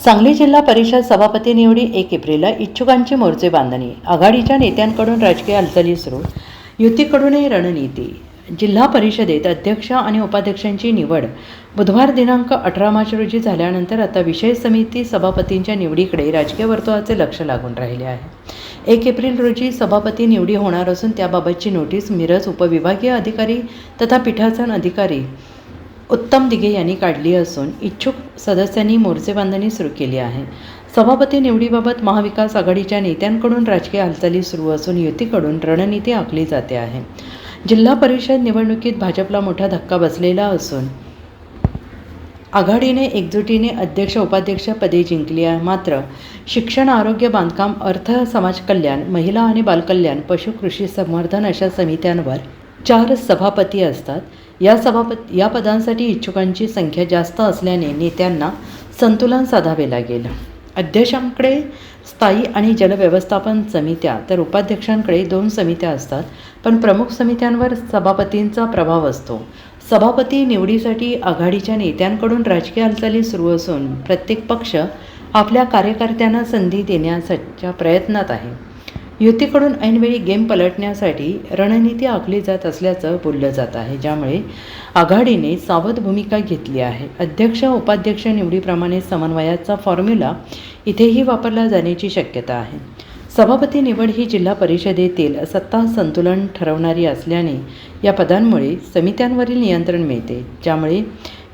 सांगली जिल्हा परिषद सभापती निवडी 1 एप्रिलला इच्छुकांची मोर्चे बांधणी. आघाडीच्या नेत्यांकडून राजकीय हालचाली सुरू. युतीकडूनही रणनीती. जिल्हा परिषदेत अध्यक्ष आणि उपाध्यक्षांची निवड बुधवार दिनांक 18 मार्च रोजी झाल्यानंतर आता विषय समिती सभापतींच्या निवडीकडे राजकीय वर्तुळाचे लक्ष लागून राहिले आहे. 1 एप्रिल रोजी सभापती निवडी होणार असून त्याबाबतची नोटीस मिरज उपविभागीय अधिकारी तथा पीठासन अधिकारी उत्तम दिघे यांनी काढली असून इच्छुक सदस्यांनी मोर्चे बांधणी सुरू केली आहे. सभापती निवडीबाबत महाविकास आघाडीच्या नेत्यांकडून राजकीय हालचाली सुरू असून युतीकडून रणनीती आखली जाते आहे. जिल्हा परिषद निवडणुकीत भाजपला मोठा धक्का बसलेला असून आघाडीने एकजुटीने अध्यक्ष उपाध्यक्ष पदे जिंकली आहे. मात्र शिक्षण, आरोग्य, बांधकाम, अर्थ, समाज कल्याण, महिला आणि बालकल्याण, पशु, कृषी संवर्धन अशा समित्यांवर 4 सभापती असतात. या पदांसाठी इच्छुकांची संख्या जास्त असल्याने नेत्यांना संतुलन साधावे लागेल. अध्यक्षांकडे स्थायी आणि जलव्यवस्थापन समित्या तर उपाध्यक्षांकडे 2 समित्या असतात, पण प्रमुख समित्यांवर सभापतींचा प्रभाव असतो. सभापती निवडीसाठी आघाडीच्या नेत्यांकडून राजकीय हालचाली सुरू असून प्रत्येक पक्ष आपल्या कार्यकर्त्यांना संधी देण्याच्या प्रयत्नात आहे. युतीकडून ऐनवेळी गेम पलटण्यासाठी रणनीती आखली जात असल्याचं बोललं जात आहे, ज्यामुळे आघाडीने सावध भूमिका घेतली आहे. अध्यक्ष उपाध्यक्ष निवडीप्रमाणे समन्वयाचा फॉर्म्युला इथेही वापरला जाण्याची शक्यता आहे. सभापती निवड ही जिल्हा परिषदेतील सत्ता संतुलन ठरवणारी असल्याने या पदांमुळे समित्यांवरील नियंत्रण मिळते, ज्यामुळे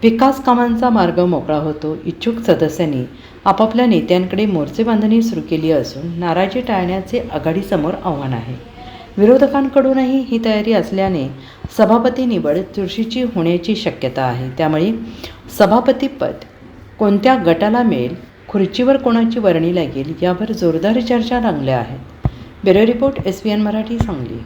विकास कामांचा मार्ग मोकळा होतो. इच्छुक सदस्यांनी आपापल्या नेत्यांकडे मोर्चे बांधणी सुरू केली असून नाराजी टाळण्याचे आघाडीसमोर आव्हान आहे. विरोधकांकडूनही ही तयारी असल्याने सभापती निवड चुरशीची होण्याची शक्यता आहे. त्यामुळे सभापतीपद कोणत्या गटाला मिळेल, खुर्चीवर कोणाची वर्णी लागेल यावर जोरदार चर्चा रंगल्या आहेत. Bureau report, SVN Marathi, Sangli.